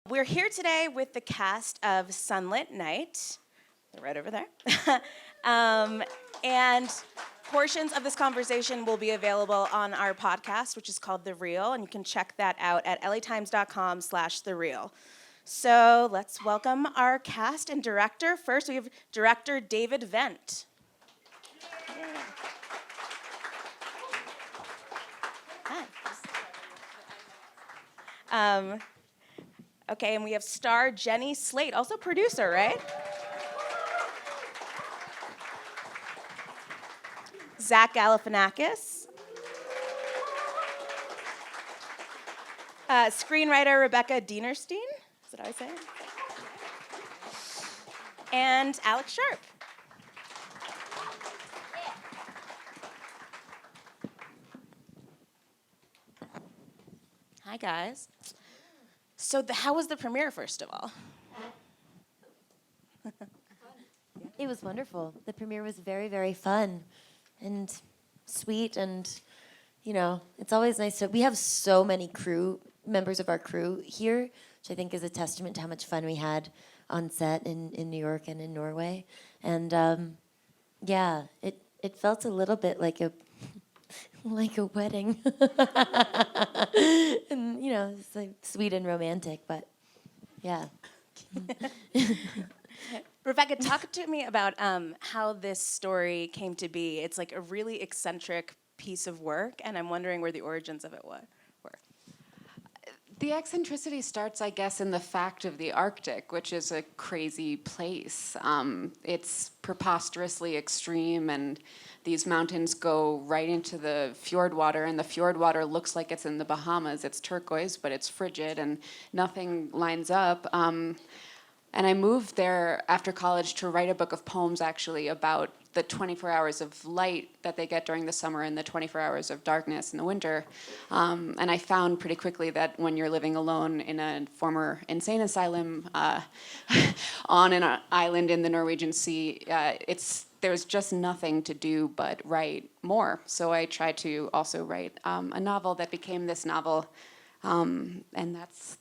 We're here today with the cast of Sunlit Night. They're right over there. um, and portions of this conversation will be available on our podcast, which is called The Real, and you can check that out at LATimes.com/TheReal. So let's welcome our cast and director. First, we have director David Vent. Hi. Okay, and we have star Jenny Slate, also producer, right? Zach Galifianakis. Screenwriter Rebecca Dienerstein. Is that how I say it? And Alex Sharp. Hi, guys. So how was the premiere, first of all? It was wonderful. The premiere was very, very fun and sweet, and it's always nice to. We have so many members of our crew here, which I think is a testament to how much fun we had on set in New York and in Norway. And it felt a little bit like a like a wedding, and it's like sweet and romantic, but yeah. Rebecca, talk to me about how this story came to be. It's like a really eccentric piece of work, and I'm wondering where the origins of it were. The eccentricity starts, I guess, in the fact of the Arctic, which is a crazy place. It's preposterously extreme, and these mountains go right into the fjord water, and the fjord water looks like it's in the Bahamas. It's turquoise, but it's frigid, and nothing lines up. And I moved there after college to write a book of poems, actually, about the 24 hours of light that they get during the summer and the 24 hours of darkness in the winter. And I found pretty quickly that when you're living alone in a former insane asylum on an island in the Norwegian Sea, there's just nothing to do but write more. So I tried to also write a novel that became this novel, and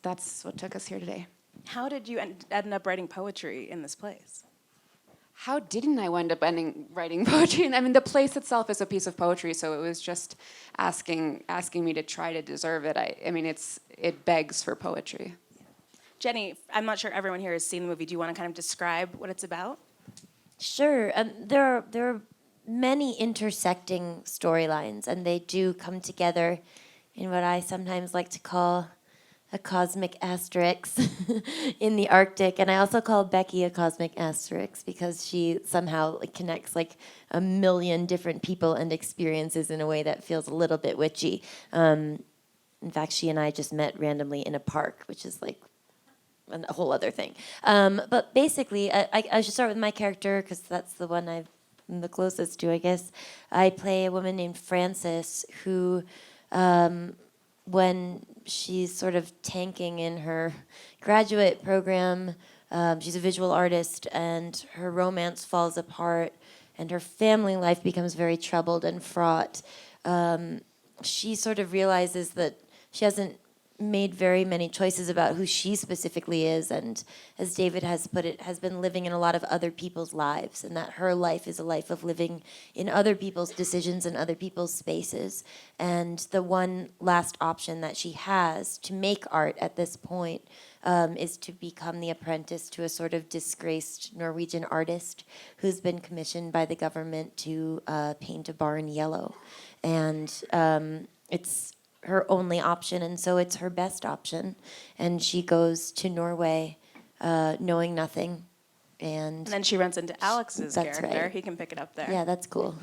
that's what took us here today. How did you end up writing poetry in this place? How didn't I wind up writing poetry? I mean, the place itself is a piece of poetry, so it was just asking me to try to deserve it. I mean, it begs for poetry. Jenny, I'm not sure everyone here has seen the movie. Do you want to kind of describe what it's about? Sure. There are many intersecting storylines, and they do come together in what I sometimes like to call a cosmic asterisk in the Arctic. And I also call Becky a cosmic asterisk because she somehow connects a million different people and experiences in a way that feels a little bit witchy. In fact, she and I just met randomly in a park, which is like a whole other thing. But basically, I should start with my character because that's the one I'm the closest to, I guess. I play a woman named Frances who, when she's sort of tanking in her graduate program, she's a visual artist, and her romance falls apart, and her family life becomes very troubled and fraught. She sort of realizes that she hasn't made very many choices about who she specifically is, and as David has put it, has been living in a lot of other people's lives, and that her life is a life of living in other people's decisions and other people's spaces. And the one last option that she has to make art at this point is to become the apprentice to a sort of disgraced Norwegian artist who's been commissioned by the government to paint a barn yellow. And it's her only option, and so it's her best option. And she goes to Norway knowing nothing. And then she runs into Alex's character. Right. He can pick it up there. Yeah, that's cool.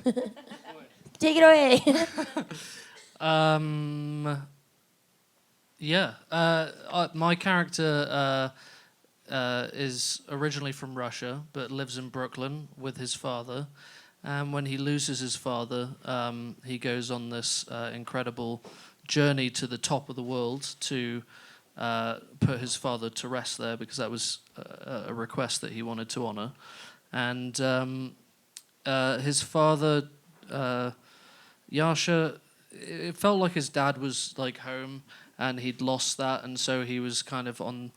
Take it away. My character is originally from Russia, but lives in Brooklyn with his father. And when he loses his father, he goes on this incredible journey to the top of the world to put his father to rest there, because that was a request that he wanted to honor. And his father, Yasha, it felt like his dad was like home, and he'd lost that, and so he was kind of on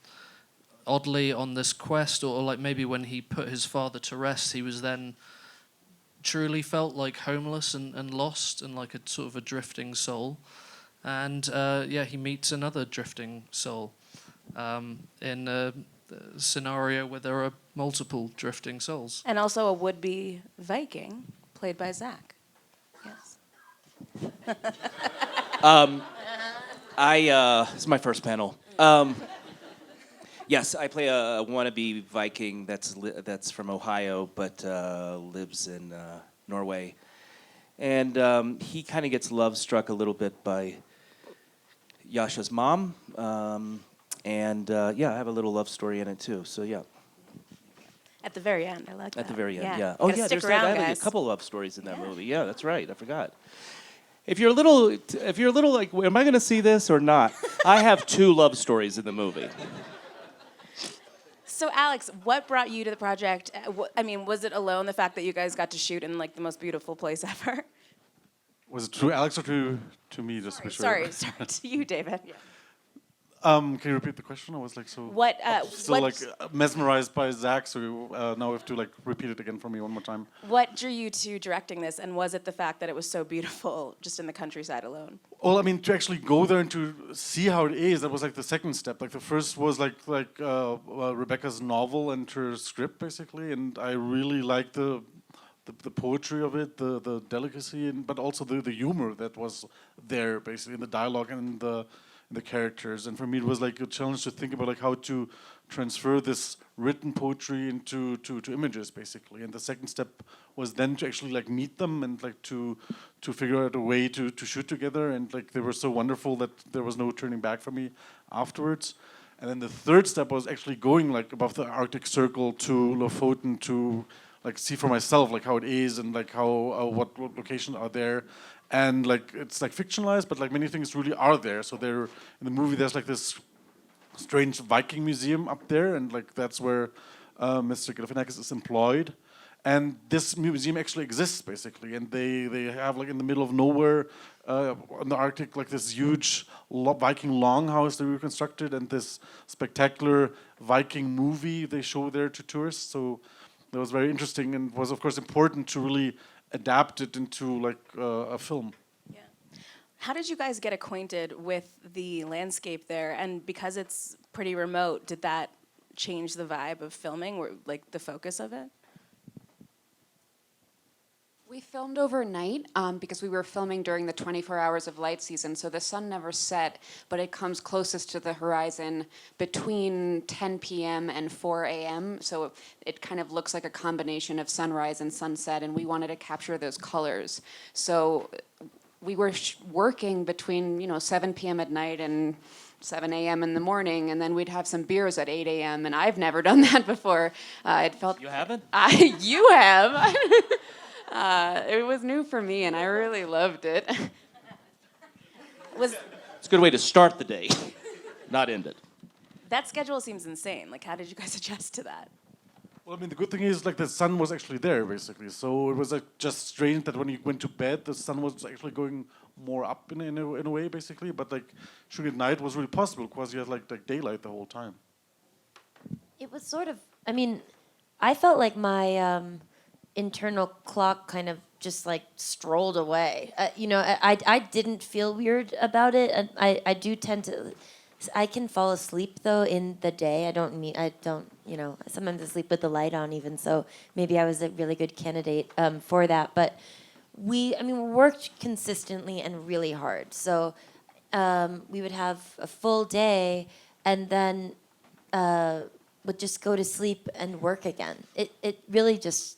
oddly on this quest, or like maybe when he put his father to rest, he was then truly felt like homeless and lost and like a sort of a drifting soul. And he meets another drifting soul in a scenario where there are multiple drifting souls. And also a would-be Viking, played by Zach. Yes. This is my first panel. Yes, I play a wannabe Viking that's from Ohio but lives in Norway, and he kind of gets love struck a little bit by Yasha's mom, and I have a little love story in it too. So yeah. At the very end, I like that. At the very end, yeah. Oh, yeah, stick there's around, I have guys. a couple love stories in that movie. Yeah, that's right. I forgot. If you're a little like, am I going to see this or not? I have 2 love stories in the movie. So, Alex, what brought you to the project? I mean, was it alone the fact that you guys got to shoot in like the most beautiful place ever? Was it to Alex or to me? Just to be sure. Sorry, to you, David. Can you repeat the question? I was like still like mesmerized by Zach. So now we have to like repeat it again for me one more time. What drew you to directing this, and was it the fact that it was so beautiful just in the countryside alone? Well, I mean, to actually go there and to see how it is, that was like the second step. Like the first was like Rebecca's novel and her script basically, and I really liked the poetry of it, the delicacy, but also the humor that was there basically in the dialogue and in the characters. And for me, it was like a challenge to think about like how to transfer this written poetry into to images basically. And the second step was then to actually like meet them and like to figure out a way to shoot together. And like they were so wonderful that there was no turning back for me afterwards. And then the third step was actually going like above the Arctic Circle to Lofoten to like see for myself like how it is and like how what locations are there. And like it's like fictionalized, but like many things really are there. So there in the movie, there's like this strange Viking museum up there, and like that's where Mr. Galifianakis is employed. And this museum actually exists basically, and they have like in the middle of nowhere in the Arctic like this huge Viking longhouse they reconstructed, and this spectacular Viking movie they show there to tourists. So that was very interesting, and was of course important to really adapt it into like a film. Yeah. How did you guys get acquainted with the landscape there? And because it's pretty remote, did that change the vibe of filming, or like the focus of it? We filmed overnight because we were filming during the 24 hours of light season, so the sun never set, but it comes closest to the horizon between 10 p.m. and 4 a.m., so it kind of looks like a combination of sunrise and sunset, and we wanted to capture those colors. So we were working between 7 p.m. at night and 7 a.m. in the morning, and then we'd have some beers at 8 a.m., and I've never done that before. It felt... You haven't? You have! It was new for me, and I really loved it. Was It's a good way to start the day, not end it. that schedule seems insane. Like, how did you guys adjust to that? Well, I mean, the good thing is like the sun was actually there basically, so it was like just strange that when you went to bed, the sun was actually going more up in a way basically. But like shooting at night was really possible because you had like daylight the whole time. It was sort of, I mean, I felt like my internal clock kind of just like strolled away. I didn't feel weird about it. And I do tend to, I can fall asleep though in the day. Sometimes I sleep with the light on even, so maybe I was a really good candidate for that. But we worked consistently and really hard. So we would have a full day and then would just go to sleep and work again. It really just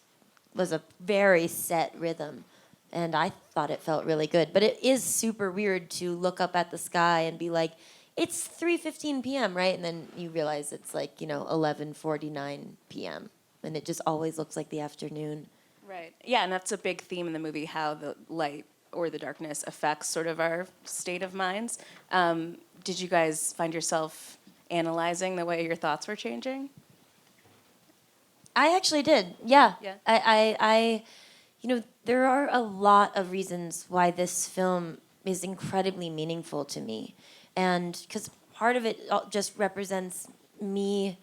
was a very set rhythm, and I thought it felt really good. But it is super weird to look up at the sky and be like, it's 3:15 p.m., right? And then you realize it's like, 11:49 p.m., and it just always looks like the afternoon. Right. Yeah, and that's a big theme in the movie, how the light or the darkness affects sort of our state of minds. Did you guys find yourself analyzing the way your thoughts were changing? I actually did, yeah. Yeah. I there are a lot of reasons why this film is incredibly meaningful to me. And because part of it just represents me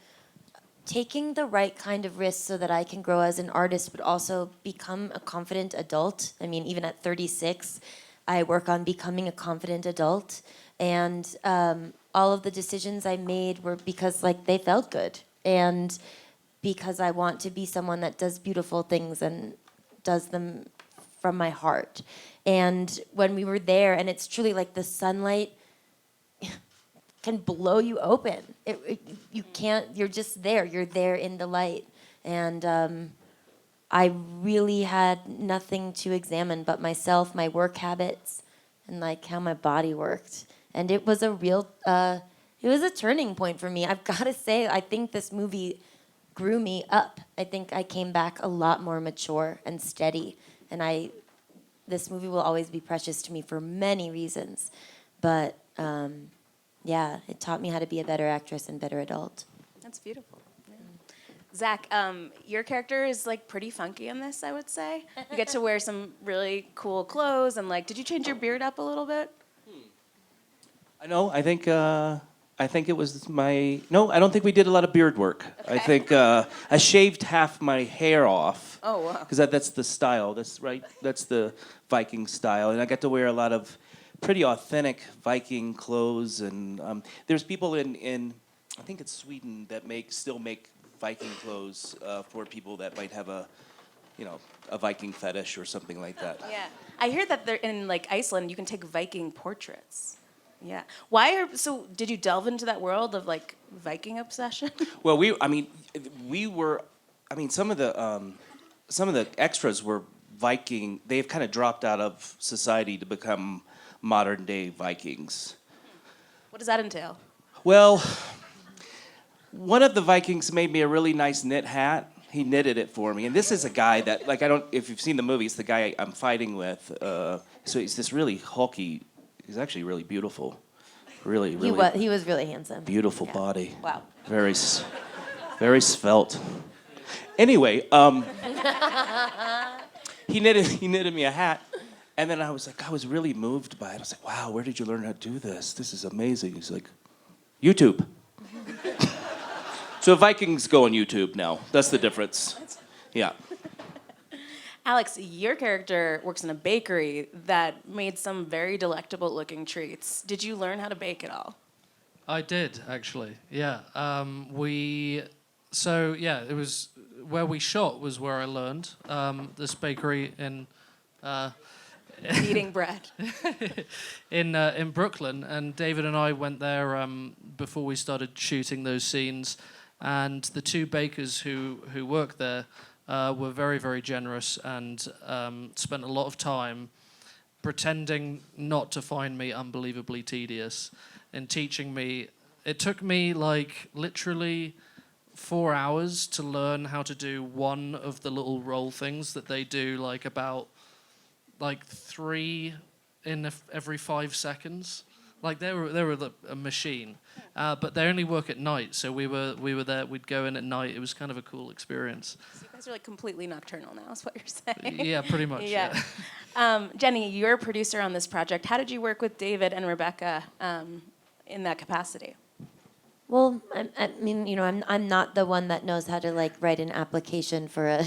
taking the right kind of risks so that I can grow as an artist, but also become a confident adult. I mean, even at 36, I work on becoming a confident adult. And all of the decisions I made were because like they felt good. And because I want to be someone that does beautiful things and does them from my heart. And when we were there, and it's truly like the sunlight can blow you open. You can't, you're just there. You're there in the light. And I really had nothing to examine but myself, my work habits, and like how my body worked. And it was a real, it was a turning point for me. I've got to say, I think this movie grew me up. I think I came back a lot more mature and steady. And this movie will always be precious to me for many reasons. But yeah, it taught me how to be a better actress and better adult. That's beautiful. Yeah. Zach, your character is like pretty funky in this, I would say. You get to wear some really cool clothes and like, did you change your beard up a little bit? I know. I think it was my. No, I don't think we did a lot of beard work. Okay. I think I shaved half my hair off. Oh, wow. Because that's the style. That's right. That's the Viking style, and I got to wear a lot of pretty authentic Viking clothes. And there's people in I think it's Sweden that still make Viking clothes for people that might have a Viking fetish or something like that. Yeah. I hear that they're in like Iceland, you can take Viking portraits. Yeah. So did you delve into that world of like Viking obsession? Well, some of the extras were Viking. They've kind of dropped out of society to become modern day Vikings. What does that entail? Well, one of the Vikings made me a really nice knit hat. He knitted it for me, and this is a guy that if you've seen the movie, it's the guy I'm fighting with. So he's this really hulky. He's actually really beautiful. Really, really. He was really handsome. Beautiful Yeah. body. Wow. Very svelte. Anyway, he knitted me a hat, and then I was really moved by it. I was like, wow, where did you learn how to do this? This is amazing. He's like, YouTube. So Vikings go on YouTube now. That's the difference. Yeah. Alex, your character works in a bakery that made some very delectable looking treats. Did you learn how to bake at all? I did, actually. Yeah. It was where we shot was where I learned. This bakery in Eating bread. in Brooklyn, and David and I went there before we started shooting those scenes, and the two bakers who worked there were very, very generous and spent a lot of time pretending not to find me unbelievably tedious and teaching me. It took me like literally 4 hours to learn how to do one of the little roll things that they do like about 3 in every 5 seconds. Like they were a machine, but they only work at night. So we were there. We'd go in at night. It was kind of a cool experience. So you guys are like completely nocturnal now, is what you're saying. Yeah, pretty much. Yeah. Jenny, you're a producer on this project. How did you work with David and Rebecca in that capacity? Well, I'm not the one that knows how to like write an application for a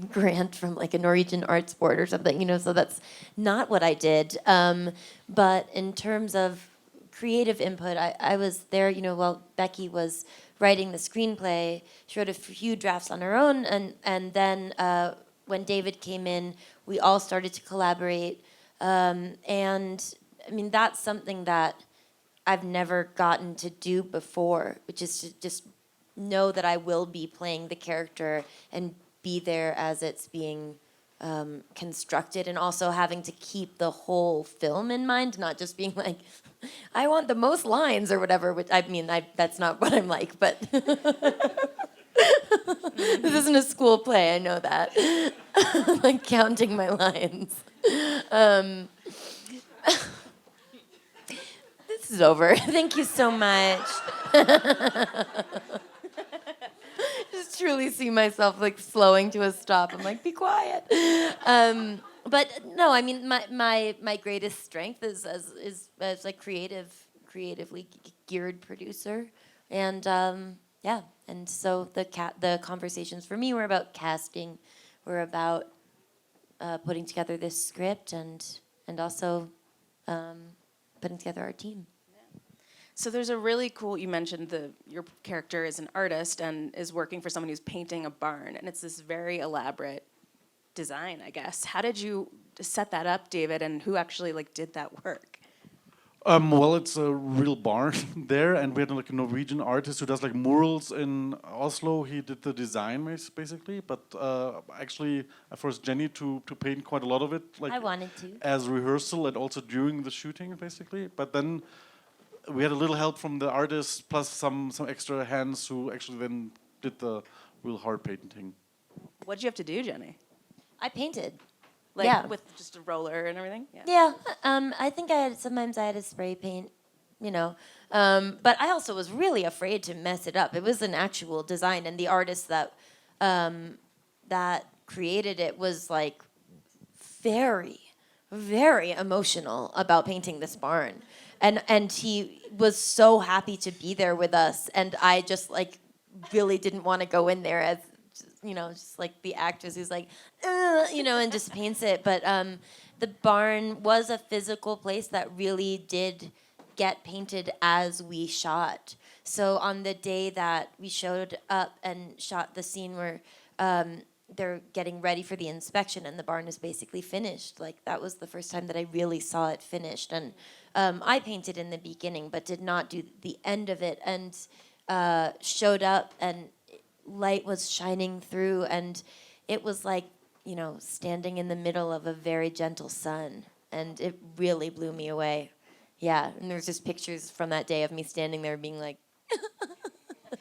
grant from like a Norwegian arts board or something, so that's not what I did. But in terms of creative input, I was there, while Becky was writing the screenplay. She wrote a few drafts on her own, and then when David came in, we all started to collaborate. And I mean, that's something that I've never gotten to do before, which is to just know that I will be playing the character and be there as it's being constructed, and also having to keep the whole film in mind, not just being like, I want the most lines or whatever, which that's not what I'm like, but this isn't a school play, I know that. I'm like counting my lines. This is over. Thank you so much. Just truly see myself like slowing to a stop. I'm like, be quiet. But no, I mean, my greatest strength is as a creatively geared producer, and yeah, and so the conversations for me were about casting, were about putting together this script and also putting together our team. So there's a really cool. You mentioned your character is an artist and is working for someone who's painting a barn, and it's this very elaborate design, I guess. How did you set that up, David? And who actually did that work? Well, it's a real barn there, and we had like a Norwegian artist who does like murals in Oslo. He did the design basically, but actually I forced Jenny to paint quite a lot of it, like I wanted to. as rehearsal and also during the shooting, basically. But then we had a little help from the artist plus some extra hands who actually then did the real hard painting. What did you have to do, Jenny? I painted. Like Yeah. with just a roller and everything? Yeah, I think sometimes I had to spray paint, but I also was really afraid to mess it up. It was an actual design, and the artist that created it was like very, very emotional about painting this barn, and he was so happy to be there with us, and I just really didn't want to go in there as just like the actress who's like, and just paints it. But the barn was a physical place that really did get painted as we shot. So on the day that we showed up and shot the scene where they're getting ready for the inspection and the barn is basically finished, like that was the first time that I really saw it finished. And I painted in the beginning, but did not do the end of it, and showed up and light was shining through, and it was like standing in the middle of a very gentle sun, and it really blew me away. Yeah, and there's just pictures from that day of me standing there being like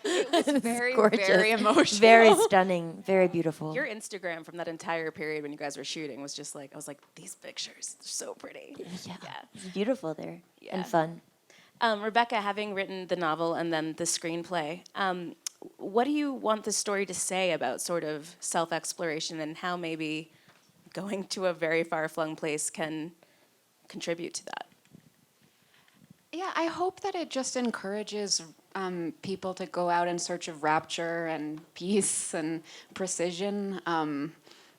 It was very, gorgeous. very emotional. Very stunning, very beautiful. Your Instagram from that entire period when you guys were shooting was just I was like, these pictures, they're so pretty. Yeah, it's beautiful there. Yeah. And fun. Rebecca, having written the novel and then the screenplay, what do you want the story to say about sort of self-exploration and how maybe going to a very far-flung place can contribute to that? Yeah, I hope that it just encourages people to go out in search of rapture and peace and precision.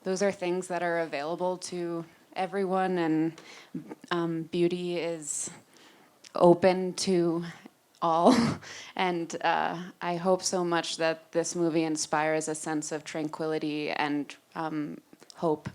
Those are things that are available to everyone, and beauty is open to all. And I hope so much that this movie inspires a sense of tranquility and hope